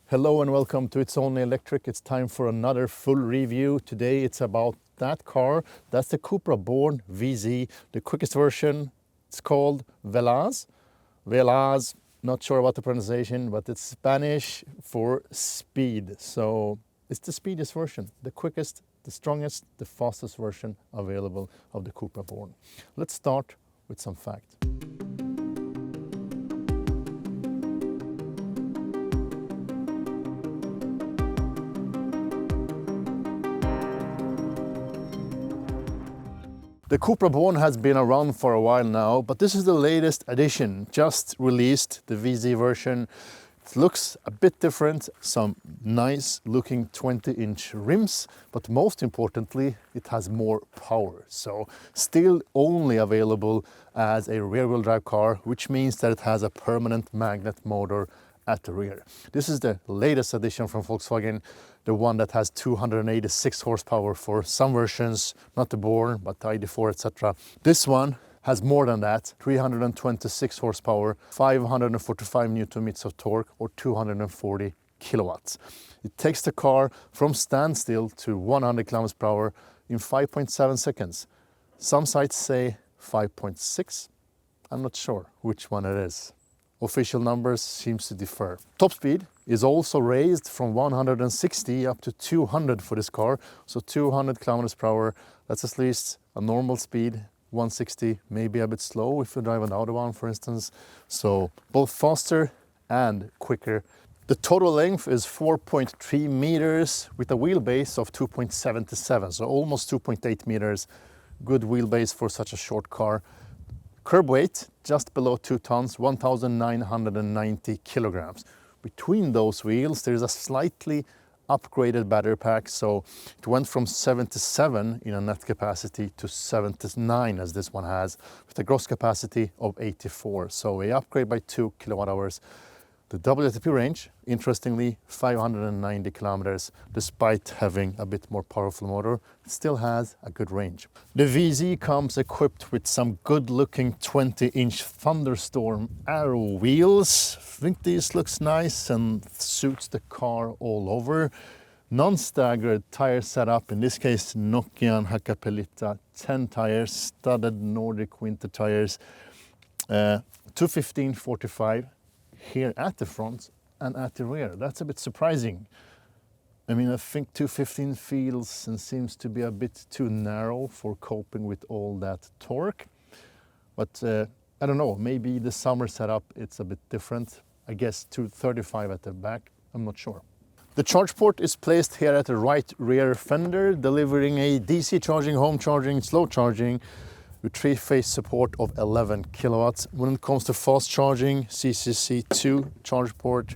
Hello and welcome to It's Only Electric. It's time for another full review. Today it's about that car. That's the Cupra Born VZ, the quickest version. It's called Velaz. Velaz, not sure about the pronunciation, but it's Spanish for speed. So it's the speediest version, the quickest, the strongest, the fastest version available of the Cupra Born. Let's start with some facts. The Cupra Born has been around for a while now, but this is the latest edition, just released, the VZ version. It looks a bit different, some nice looking 20-inch rims, but most importantly, it has more power. So still only available as a rear-wheel drive car, which means that it has a permanent magnet motor at the rear. This is the latest edition from Volkswagen, the one that has 286 horsepower for some versions, not the Born, but the ID4, etc. This one has more than that, 326 horsepower, 545 newton meters of torque, or 240 kilowatts. It takes the car from standstill to 100 kilometers per hour in 5.7 seconds. Some sites say 5.6. I'm not sure which one it is. Official numbers seems to differ. Top speed is also raised from 160 up to 200 for this car. So 200 kilometers per hour, that's at least a normal speed. 160, maybe a bit slow if you drive an Autobahn, for instance. So both faster and quicker. The total length is 4.3 meters with a wheelbase of 2.77, so almost 2.8 meters. Good wheelbase for such a short car. Curb weight, just below 2 tons, 1,990 kilograms. Between those wheels, there is a slightly upgraded battery pack, so it went from 77 in a net capacity to 79 as this one has, with a gross capacity of 84. So a upgrade by 2 kilowatt hours. The WLTP range, interestingly, 590 kilometers, despite having a bit more powerful motor, it still has a good range. The VZ comes equipped with some good-looking 20-inch Thunderstorm Aero wheels. I think this looks nice and suits the car all over. Non-staggered tire setup, in this case Nokian Hakkapeliitta 10 tires, studded Nordic winter tires, 215/45. Here at the front and at the rear. That's a bit surprising. I mean, I think 215 feels and seems to be a bit too narrow for coping with all that torque. But I don't know, maybe the summer setup, it's a bit different. I guess 235 at the back, I'm not sure. The charge port is placed here at the right rear fender, delivering a DC charging, home charging, slow charging, with 3-phase support of 11 kilowatts. When it comes to fast charging, CCC2 charge port,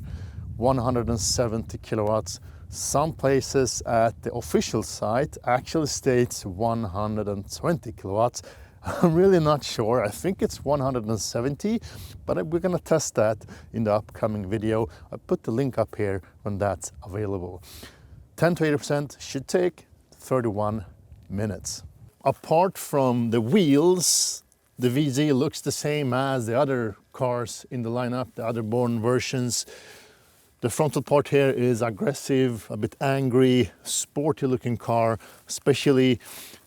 170 kilowatts. Some places at the official site actually states 120 kilowatts. I'm really not sure. I think it's 170, but we're gonna test that in the upcoming video. I put the link up here when that's available. 10 to 80% should take 31 minutes. Apart from the wheels, the VZ looks the same as the other cars in the lineup, the other Born versions. The frontal part here is aggressive, a bit angry, sporty looking car, especially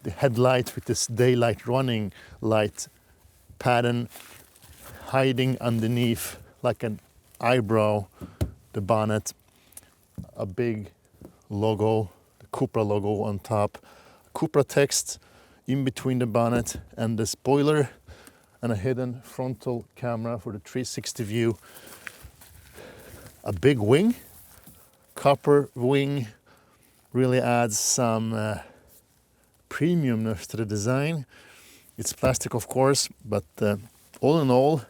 the headlight with this daylight running light pattern hiding underneath like an eyebrow, the bonnet, a big logo, the Cupra logo on top, Cupra text in between the bonnet and the spoiler, and a hidden frontal camera for the 360 view. A big wing, copper wing, really adds some premiumness to the design. It's plastic, of course, but all in all,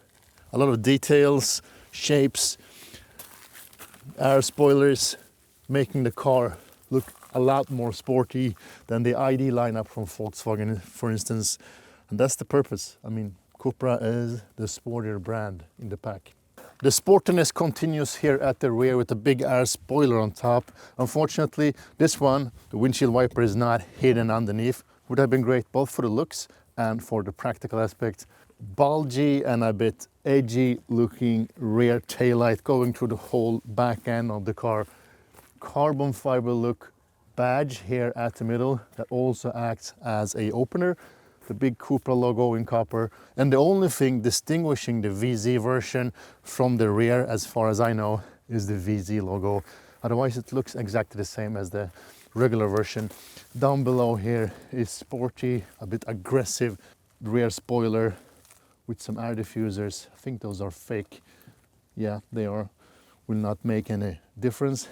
a lot of details, shapes, air spoilers, making the car look a lot more sporty than the ID lineup from Volkswagen, for instance. And that's the purpose. I mean, Cupra is the sportier brand in the pack. The sportiness continues here at the rear with a big air spoiler on top. Unfortunately, this one, the windshield wiper, is not hidden underneath. Would have been great both for the looks and for the practical aspect. bulgy and a bit edgy looking rear taillight going through the whole back end of the car. Carbon fiber look badge here at the middle that also acts as a opener. The big Cupra logo in copper. And the only thing distinguishing the VZ version from the rear, as far as I know, is the VZ logo. Otherwise it looks exactly the same as the regular version. Down below here is sporty, a bit aggressive rear spoiler with some air diffusers. I think those are fake. Yeah, they are. Will not make any difference,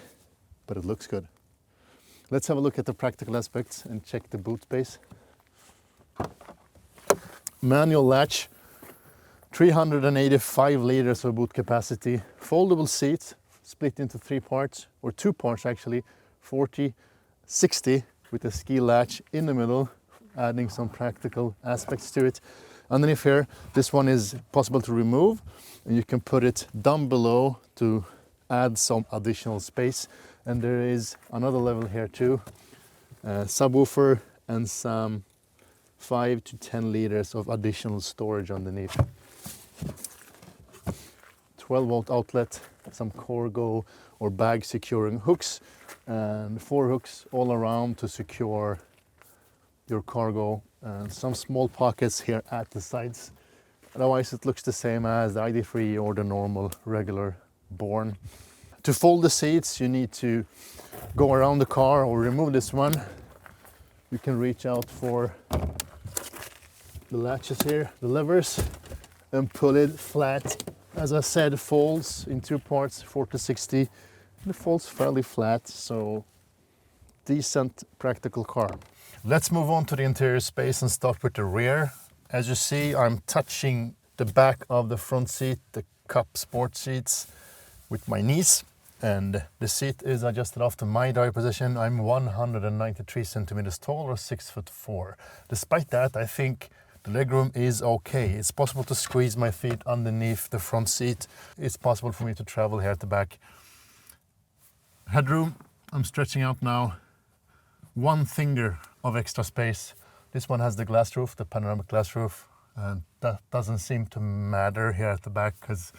but it looks good. Let's have a look at the practical aspects and check the boot space. Manual latch, 385 liters of boot capacity, foldable seats split into 3 parts, or 2 parts actually, 40, 60 with a ski latch in the middle, adding some practical aspects to it. Underneath here, this one is possible to remove, and you can put it down below to add some additional space. And there is another level here too, subwoofer and some 5 to 10 liters of additional storage underneath. 12-volt outlet, some cargo or bag securing hooks, and 4 hooks all around to secure your cargo, and some small pockets here at the sides. Otherwise it looks the same as the ID3 or the normal regular Born. To fold the seats you need to go around the car or remove this one. You can reach out for the latches here, the levers, and pull it flat. As I said, folds in 2 parts, 40 to 60. And it folds fairly flat, so decent practical car. Let's move on to the interior space and start with the rear. As you see, I'm touching the back of the front seat, the Cup sport seats, with my knees. And the seat is adjusted after my dive position. I'm 193 centimeters tall or 6'4". Despite that, I think the legroom is okay. It's possible to squeeze my feet underneath the front seat. It's possible for me to travel here at the back. Headroom, I'm stretching out now. 1 finger of extra space. This one has the glass roof, the panoramic glass roof. And that doesn't seem to matter here at the back because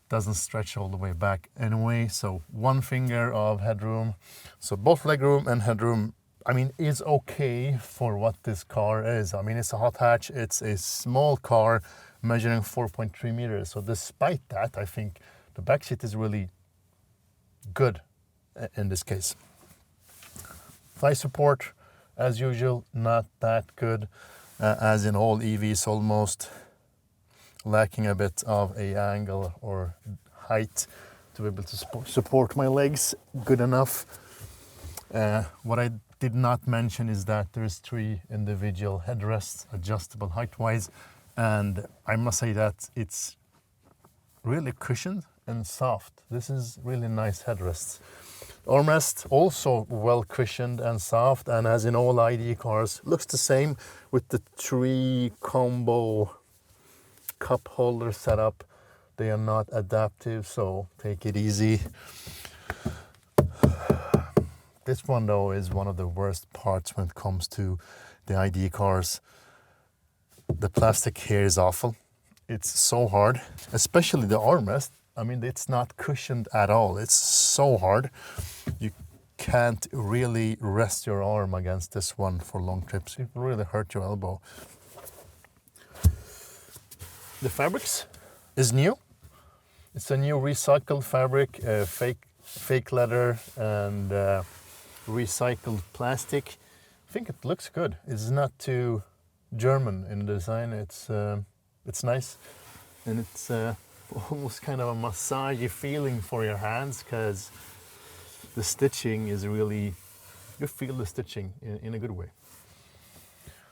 doesn't stretch all the way back anyway. So 1 finger of headroom. So both legroom and headroom, I mean, is okay for what this car is. I mean, it's a hot hatch. It's a small car measuring 4.3 meters. So despite that, I think the back seat is really good in this case. Thigh support, as usual, not that good, as in all EVs almost. Lacking a bit of a angle or height to be able to support my legs good enough. What I did not mention is that there's 3 individual headrests, adjustable height-wise, and I must say that it's really cushioned and soft. This is really nice headrests. Armrest also well cushioned and soft, and as in all ID cars, looks the same with the 3 combo cup holder setup. They are not adaptive, so take it easy. This one though is one of the worst parts when it comes to the ID cars. The plastic here is awful. It's so hard, especially the armrest. I mean, it's not cushioned at all. It's so hard. You can't really rest your arm against this one for long trips. It will really hurt your elbow. The fabrics is new. It's a new recycled fabric, fake leather and recycled plastic. I think it looks good. It's not too German in design. It's nice, and it's almost kind of a massagey feeling for your hands because the stitching is really, you feel the stitching in a good way.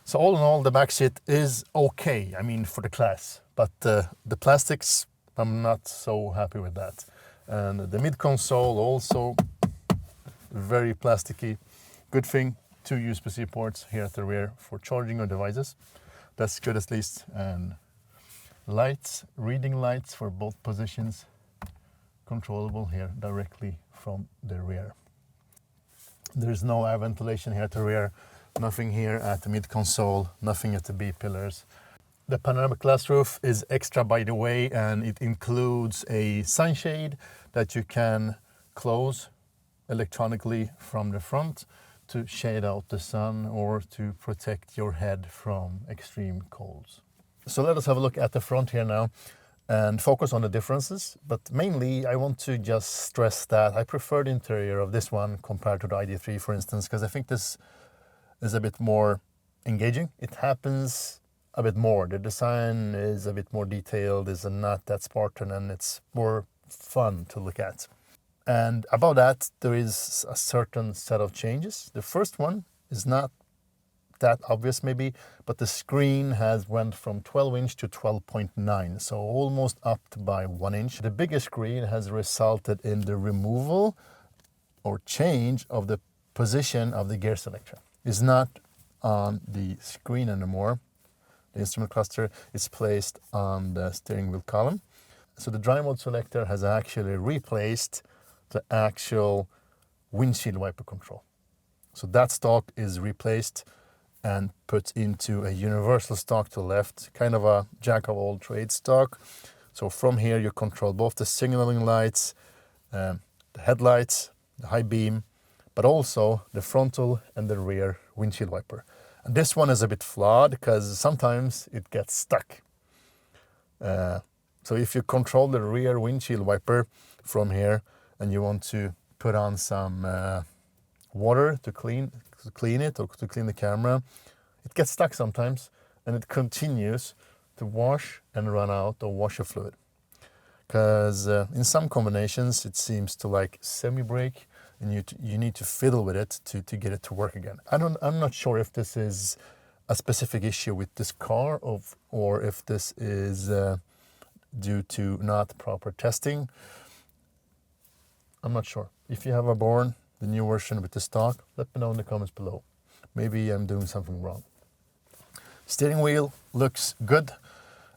So all in all, the back seat is okay, I mean, for the class, but the plastics, I'm not so happy with that. And the mid console also very plasticky. Good thing, 2 USB-C ports here at the rear for charging your devices. That's good at least. And lights, reading lights for both positions, controllable here directly from the rear. There's no air ventilation here at the rear. Nothing here at the mid console, nothing at the B pillars. The panoramic glass roof is extra, by the way, and it includes a sunshade that you can close electronically from the front to shade out the sun or to protect your head from extreme colds. So let us have a look at the front here now and focus on the differences. But mainly I want to just stress that I prefer the interior of this one compared to the ID3, for instance, because I think this is a bit more engaging. It happens a bit more. The design is a bit more detailed, is not that Spartan, and it's more fun to look at. And above that, there is a certain set of changes. The first one is not that obvious maybe, but the screen has went from 12 inch to 12.9, so almost upped by 1 inch. The bigger screen has resulted in the removal or change of the position of the gear selector. It's not on the screen anymore. The instrument cluster is placed on the steering wheel column. So the drive mode selector has actually replaced the actual windshield wiper control. So that stalk is replaced and put into a universal stalk to the left, kind of a jack of all trades stalk. So from here you control both the signaling lights, the headlights, the high beam, but also the frontal and the rear windshield wiper. And this one is a bit flawed because sometimes it gets stuck. So if you control the rear windshield wiper from here and you want to put on some water to clean it or to clean the camera, it gets stuck sometimes and it continues to wash and run out of washer fluid. Because in some combinations it seems to like semi-brake, and you need to fiddle with it to get it to work again. I'm not sure if this is a specific issue with this car or if this is due to not proper testing. I'm not sure. If you have a Born, the new version with the stock, let me know in the comments below. Maybe I'm doing something wrong. Steering wheel looks good,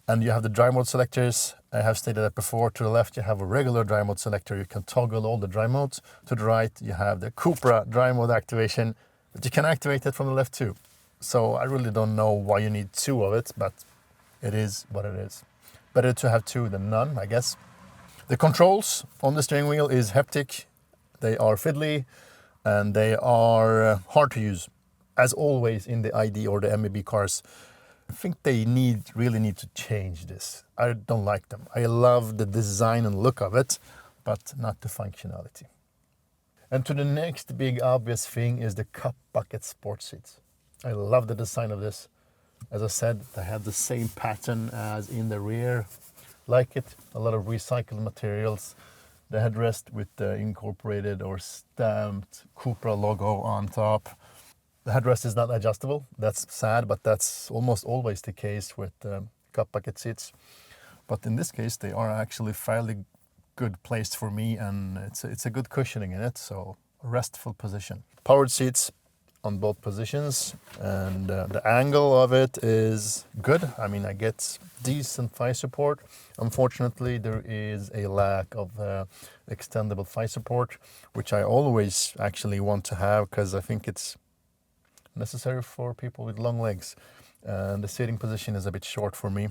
and you have the drive mode selectors. I have stated that before. To the left you have a regular drive mode selector. You can toggle all the drive modes. To the right you have the Cupra drive mode activation, but you can activate it from the left too. So I really don't know why you need two of it, but it is what it is. Better to have two than none, I guess. The controls on the steering wheel is haptic. They are fiddly and they are hard to use, as always in the ID or the MEB cars. I think they really need to change this. I don't like them. I love the design and look of it, but not the functionality. And to the next big obvious thing is the cup bucket sport seats. I love the design of this. As I said, they have the same pattern as in the rear. Like it, a lot of recycled materials. The headrest with the incorporated or stamped Cupra logo on top. The headrest is not adjustable. That's sad, but that's almost always the case with cup bucket seats. But in this case, they are actually fairly good placed for me, and it's a good cushioning in it, so a restful position. Powered seats on both positions, and the angle of it is good. I mean, I get decent thigh support. Unfortunately, there is a lack of extendable thigh support, which I always actually want to have because I think it's necessary for people with long legs, and the seating position is a bit short for me.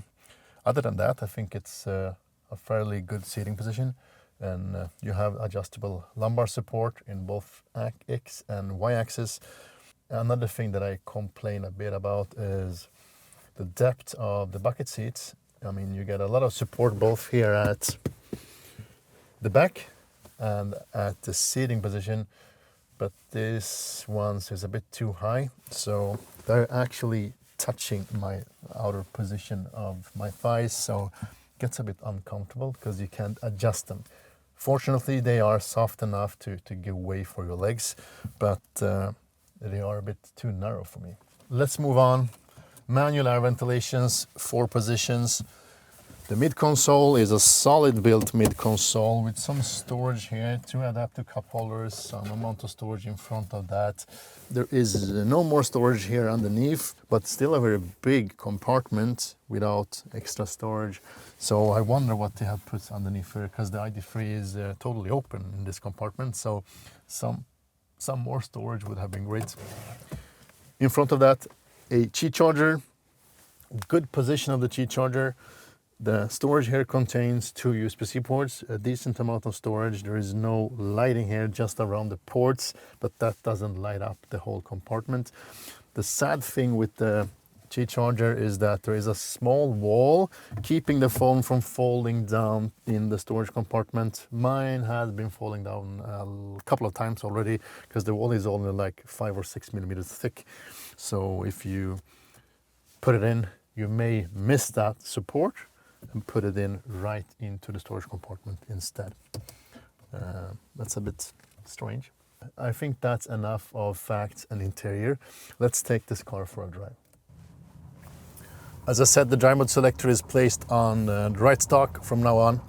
Other than that, I think it's a fairly good seating position, and you have adjustable lumbar support in both X and Y axis. Another thing that I complain a bit about is the depth of the bucket seats. I mean, you get a lot of support both here at the back and at the seating position, but this one is a bit too high, so they're actually touching my outer position of my thighs, so it gets a bit uncomfortable because you can't adjust them. Fortunately, they are soft enough to give way for your legs, but they are a bit too narrow for me. Let's move on. Manual air ventilations, 4 positions. The mid-console is a solid built mid-console with some storage here, 2 adaptive cup holders, some amount of storage in front of that. There is no more storage here underneath, but still a very big compartment without extra storage. So I wonder what they have put underneath here, because the ID3 is totally open in this compartment. So some more storage would have been great. In front of that, a Qi charger, Good position of the Qi charger. The storage here contains 2 USB-C ports, a decent amount of storage. There is no lighting here, just around the ports, but that doesn't light up the whole compartment. The sad thing with the Qi charger is that there is a small wall keeping the phone from falling down in the storage compartment. Mine has been falling down a couple of times already because the wall is only like 5 or 6 millimeters thick. So if you put it in, you may miss that support and put it in right into the storage compartment instead. That's a bit strange. I think that's enough of facts and interior. Let's take this car for a drive. As I said, the drive mode selector is placed on the right stock from now on.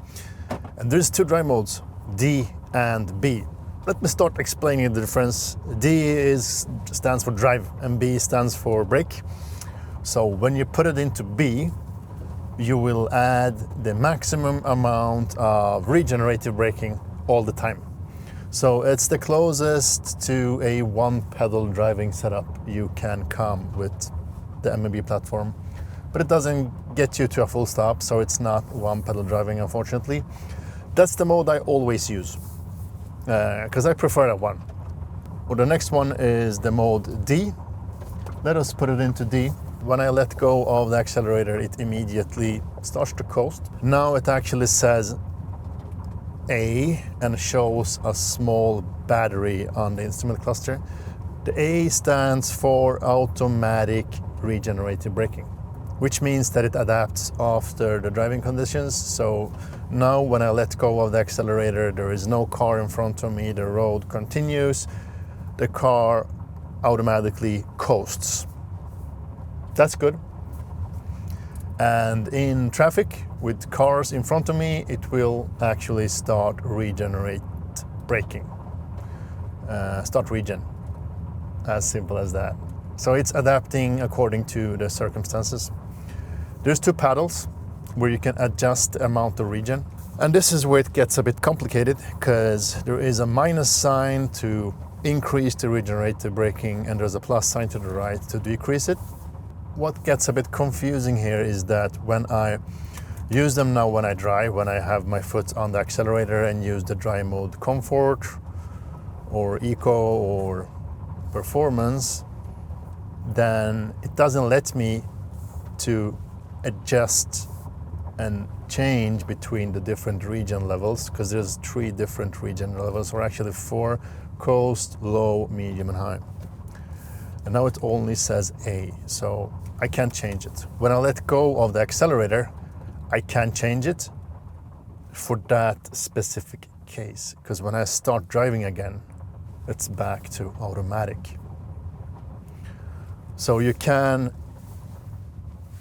And there's 2 drive modes, D and B. Let me start explaining the difference. D stands for drive and B stands for brake. So when you put it into B, you will add the maximum amount of regenerative braking all the time. So it's the closest to a one-pedal driving setup you can come with the MB platform. But it doesn't get you to a full stop, so it's not one-pedal driving, unfortunately. That's the mode I always use, because I prefer that one. Well, the next one is the mode D. Let us put it into D. When I let go of the accelerator, it immediately starts to coast. Now it actually says A and shows a small battery on the instrument cluster. The A stands for automatic regenerative braking, which means that it adapts after the driving conditions. So now when I let go of the accelerator, there is no car in front of me, the road continues, the car automatically coasts. That's good. And in traffic with cars in front of me, it will actually start regenerate braking. Start regen, as simple as that. So it's adapting according to the circumstances. There's 2 paddles where you can adjust the amount of regen. And this is where it gets a bit complicated, because there is a minus sign to increase the regenerative braking and there's a plus sign to the right to decrease it. What gets a bit confusing here is that when I use them now when I drive, when I have my foot on the accelerator and use the drive mode comfort or eco or performance, then it doesn't let me to adjust and change between the different regen levels, because there's 3 different regen levels, or actually 4: coast, low, medium and high. And now it only says A, so I can't change it. When I let go of the accelerator, I can change it for that specific case, because when I start driving again, it's back to automatic. So you can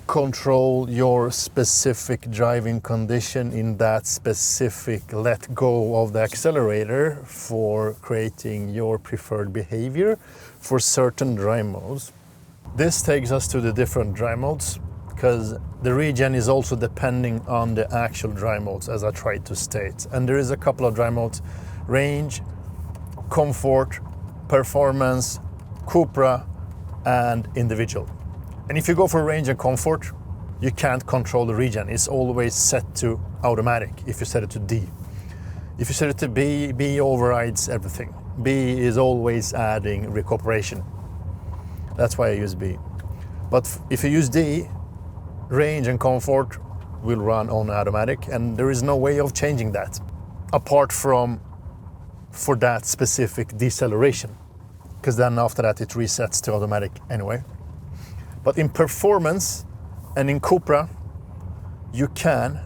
control your specific driving condition in that specific let go of the accelerator for creating your preferred behavior for certain drive modes. This takes us to the different drive modes, because the regen is also depending on the actual drive modes, as I tried to state. And there is a couple of drive modes: range, comfort, performance, Cupra, and individual. And if you go for range and comfort, you can't control the regen. It's always set to automatic if you set it to D. If you set it to B, B overrides everything. B is always adding recuperation. That's why I use B. But if you use D, range and comfort will run on automatic, and there is no way of changing that apart from for that specific deceleration, because then after that it resets to automatic anyway. But in performance and in Cupra, you can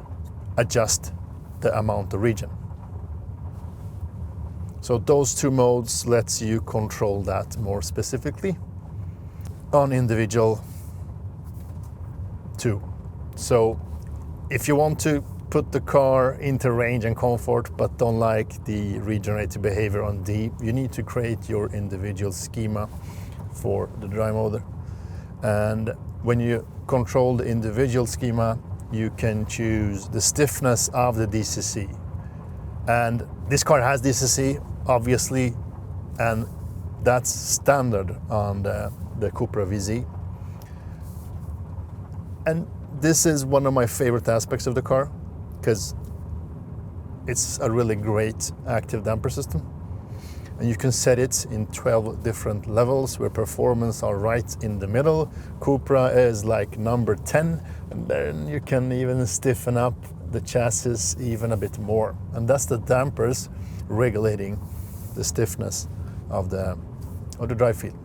adjust the amount of regen. So those 2 modes lets you control that more specifically. On individual too. So if you want to put the car into range and comfort but don't like the regenerative behavior on D, you need to create your individual schema for the drive mode. And when you control the individual schema, you can choose the stiffness of the DCC. And this car has DCC, obviously, and that's standard on the Cupra VZ. And this is one of my favorite aspects of the car, because it's a really great active damper system. And you can set it in 12 different levels where performance are right in the middle. Cupra is like number 10, and then you can even stiffen up the chassis even a bit more. And that's the dampers regulating the stiffness of the drive field.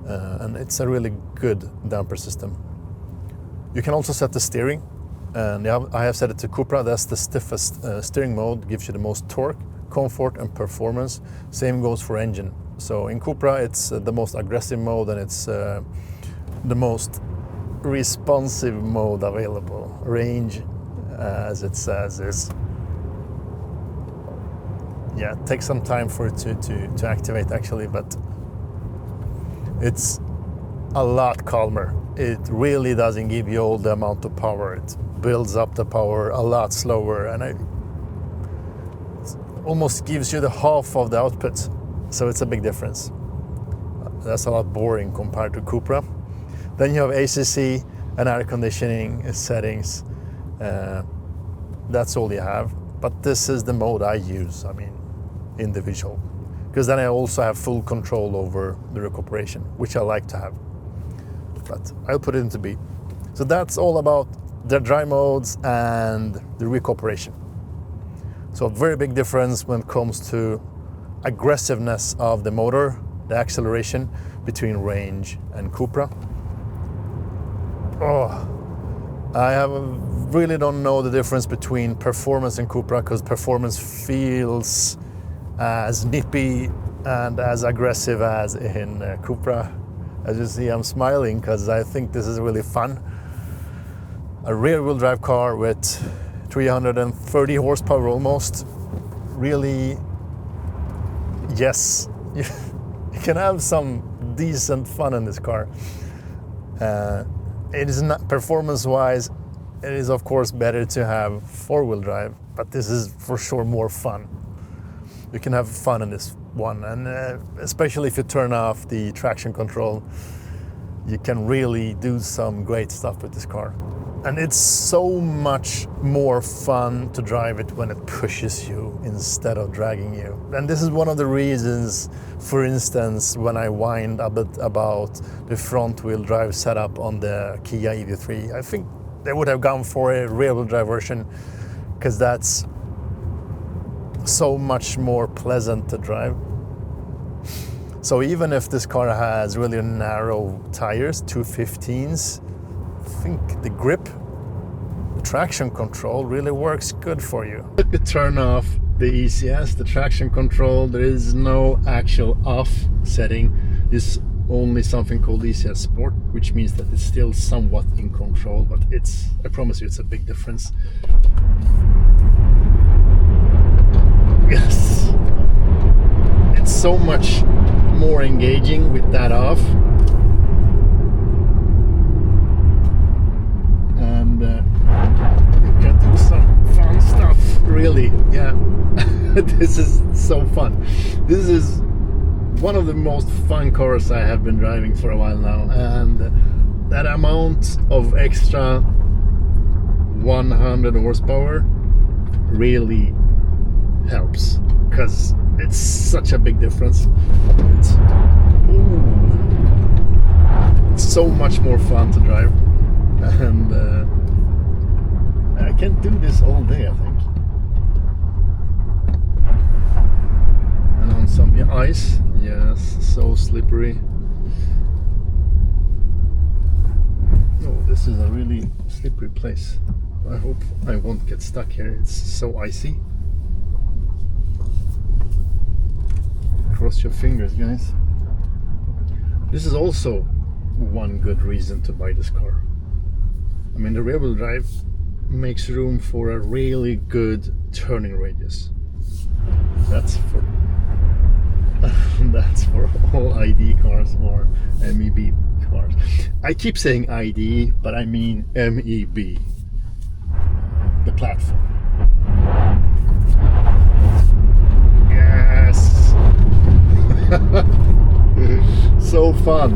And it's a really good damper system. You can also set the steering, and I have set it to Cupra. That's the stiffest steering mode, gives you the most torque, comfort and performance. Same goes for engine. So in Cupra it's the most aggressive mode, and it's the most responsive mode available. Range, as it says, is, yeah, it takes some time for it to activate actually, but it's a lot calmer. It really doesn't give you all the amount of power. It builds up the power a lot slower, and it almost gives you the half of the output. So it's a big difference. That's a lot boring compared to Cupra. Then you have ACC and air conditioning settings. That's all you have. But this is the mode I use, I mean, individual. Because then I also have full control over the recuperation, which I like to have. But I'll put it into B. So that's all about the drive modes and the recuperation. So a very big difference when it comes to aggressiveness of the motor, the acceleration between Range and Cupra. Oh, I really don't know the difference between performance and Cupra, because performance feels as nippy and as aggressive as in Cupra. As you see, I'm smiling because I think this is really fun. A rear-wheel drive car with 330 horsepower almost. Really, yes, you can have some decent fun in this car. It is not performance-wise, it is of course better to have four-wheel drive, but this is for sure more fun. You can have fun in this one, and especially if you turn off the traction control, you can really do some great stuff with this car. And it's so much more fun to drive it when it pushes you instead of dragging you. And this is one of the reasons, for instance, when I whined a bit about the front wheel drive setup on the Kia EV3, I think they would have gone for a rear wheel drive version, because that's so much more pleasant to drive. So even if this car has really narrow tires, 215s, I think the grip, the traction control really works good for you. If you turn off the ECS, the traction control, there is no actual off setting. There's only something called ECS Sport, which means that it's still somewhat in control, but it's, I promise you, it's a big difference. Yes, it's so much more engaging with that off. And you can do some fun stuff, really. Yeah, this is so fun. This is one of the most fun cars I have been driving for a while now, and that amount of extra 100 horsepower really helps, because it's such a big difference. It's so much more fun to drive, and I can do this all day, I think. And on some ice, yes, so slippery. Oh, this is a really slippery place. I hope I won't get stuck here. It's so icy. Cross your fingers, guys. This is also one good reason to buy this car. I mean, the rear-wheel drive makes room for a really good turning radius. That's for that's for all ID cars or MEB cars. I keep saying ID, but I mean MEB, the platform. Yes. So fun.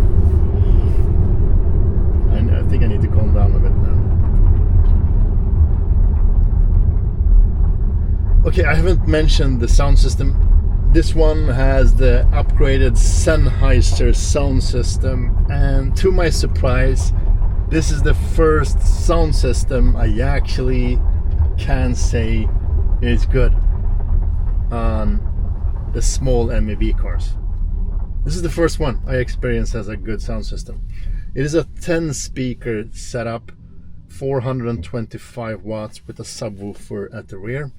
And think I need to calm down a bit now. Okay, I haven't mentioned the sound system. This one has the upgraded Sennheiser sound system, and to my surprise, this is the first sound system I actually can say is good on the small MEB cars. This is the first one I experienced as a good sound system. It is a 10 speaker setup, 425 watts with a subwoofer at the rear.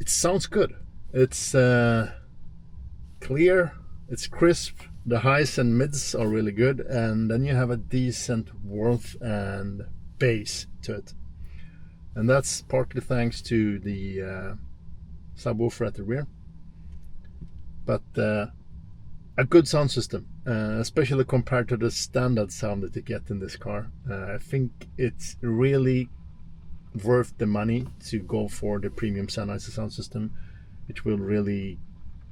It sounds good. It's clear, it's crisp, the highs and mids are really good, and then you have a decent warmth and bass to it. And that's partly thanks to the subwoofer at the rear. But a good sound system, especially compared to the standard sound that you get in this car. I think it's really worth the money to go for the premium Sennheiser sound system, which will really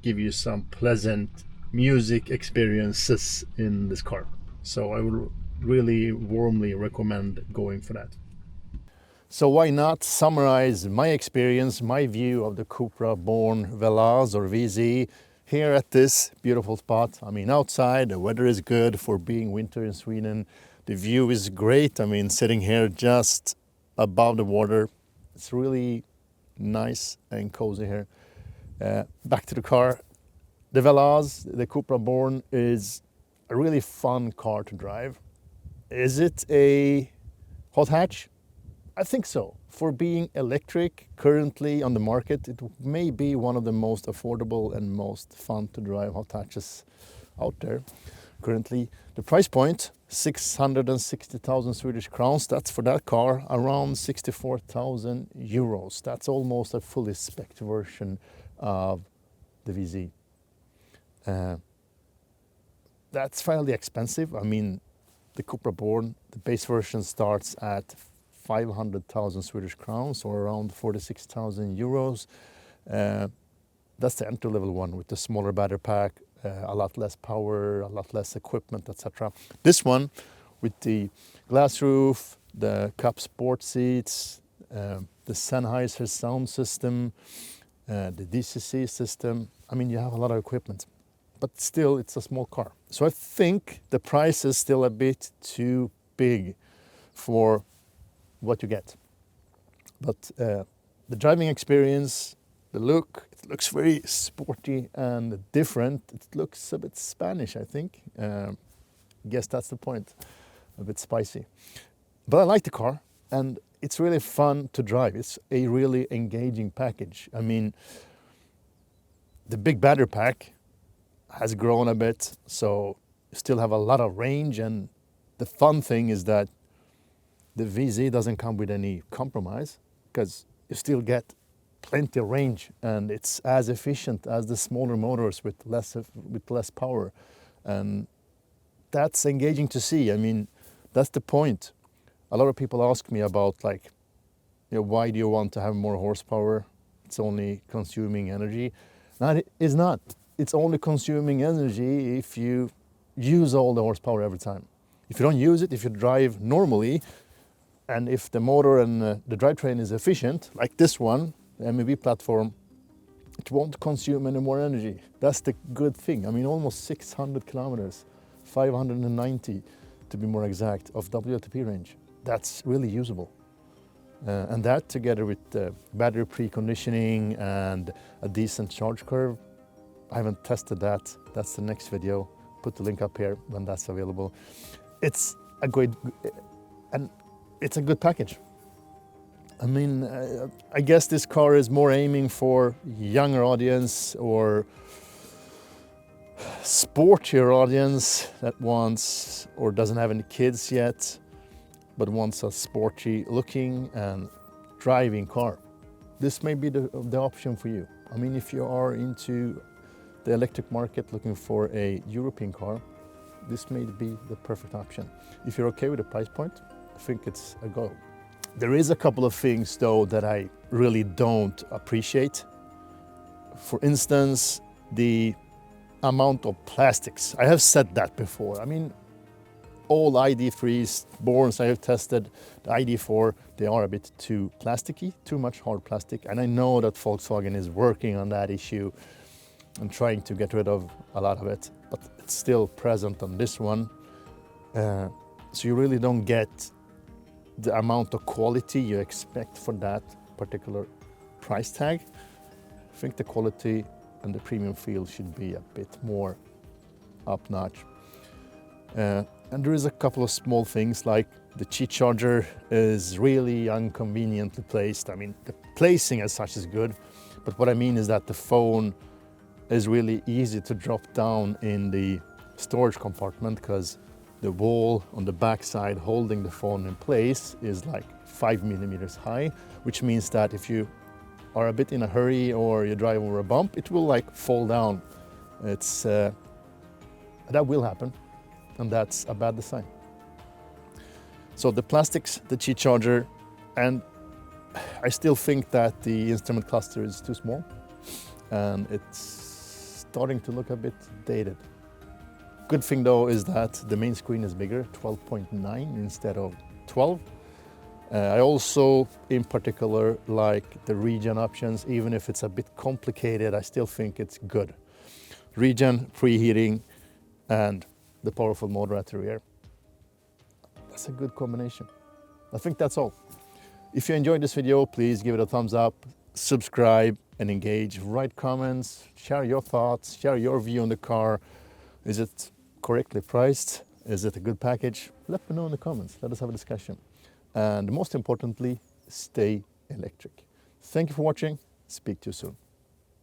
give you some pleasant music experiences in this car. So I would really warmly recommend going for that. So why not summarize my experience, my view of the Cupra Born Velaz or VZ here at this beautiful spot. I mean, outside the weather is good for being winter in Sweden. The view is great. I mean, sitting here just above the water, it's really nice and cozy here. Back to the car. The Velaz, the Cupra Born, is a really fun car to drive. Is it a hot hatch? I think so. For being electric currently on the market, it may be one of the most affordable and most fun to drive hot hatches out there currently. The price point, 660,000 Swedish crowns. That's for that car, around 64,000 euros. That's almost a fully spec'd version of the VZ. That's fairly expensive. I mean, the Cupra Born, the base version starts at 500,000 Swedish crowns or around 46,000 euros. That's the entry-level one with the smaller battery pack, a lot less power, a lot less equipment, etc. This one with the glass roof, the cup sport seats, the Sennheiser sound system, the DCC system. I mean, you have a lot of equipment, but still it's a small car. So I think the price is still a bit too big for what you get. But the driving experience, the look, it looks very sporty and different. It looks a bit Spanish, I think. I guess that's the point, a bit spicy. But I like the car, and it's really fun to drive. It's a really engaging package. I mean, the big battery pack has grown a bit, so you still have a lot of range, and the fun thing is that the VZ doesn't come with any compromise, because you still get plenty of range, and it's as efficient as the smaller motors with less power, and that's engaging to see. I mean, that's the point. A lot of people ask me about, like, you know, why do you want to have more horsepower? It's only consuming energy. No, it's not. It's only consuming energy if you use all the horsepower every time. If you don't use it, if you drive normally, and if the motor and the drivetrain is efficient, like this one, the MEB platform, it won't consume any more energy. That's the good thing. I mean, almost 600 kilometers, 590 to be more exact, of WLTP range. That's really usable. And that, together with battery preconditioning and a decent charge curve, I haven't tested that. That's the next video. Put the link up here when that's available. It's a good, and it's a good package. I mean, I guess this car is more aiming for younger audience or sportier audience that wants or doesn't have any kids yet, but wants a sporty looking and driving car. This may be the option for you. I mean, if you are into the electric market looking for a European car, this may be the perfect option. If you're okay with the price point, I think it's a go. There is a couple of things though that I really don't appreciate. For instance, the amount of plastics. I have said that before. I mean, all ID3s, Borns I have tested, the ID4, they are a bit too plasticky, too much hard plastic. And I know that Volkswagen is working on that issue and trying to get rid of a lot of it, but it's still present on this one. So you really don't get the amount of quality you expect for that particular price tag. I think the quality and the premium feel should be a bit more up-notch. And there is a couple of small things, like the Qi charger is really inconveniently placed. I mean, the placing as such is good, but what I mean is that the phone is really easy to drop down in the storage compartment, because the wall on the back side holding the phone in place is like 5 millimeters high, which means that if you are a bit in a hurry or you drive over a bump, it will like fall down. It's that will happen, and that's a bad design. So the plastics, the Qi charger, and I still think that the instrument cluster is too small, and it's starting to look a bit dated. Good thing though is that the main screen is bigger, 12.9 instead of 12. I also, in particular, like the regen options. Even if it's a bit complicated, I still think it's good. Regen, preheating, and the powerful motor at the rear. That's a good combination. I think that's all. If you enjoyed this video, please give it a thumbs up, subscribe and engage, write comments, share your thoughts, share your view on the car. Is it correctly priced? Is it a good package? Let me know in the comments. Let us have a discussion. And most importantly, stay electric. Thank you for watching. Speak to you soon.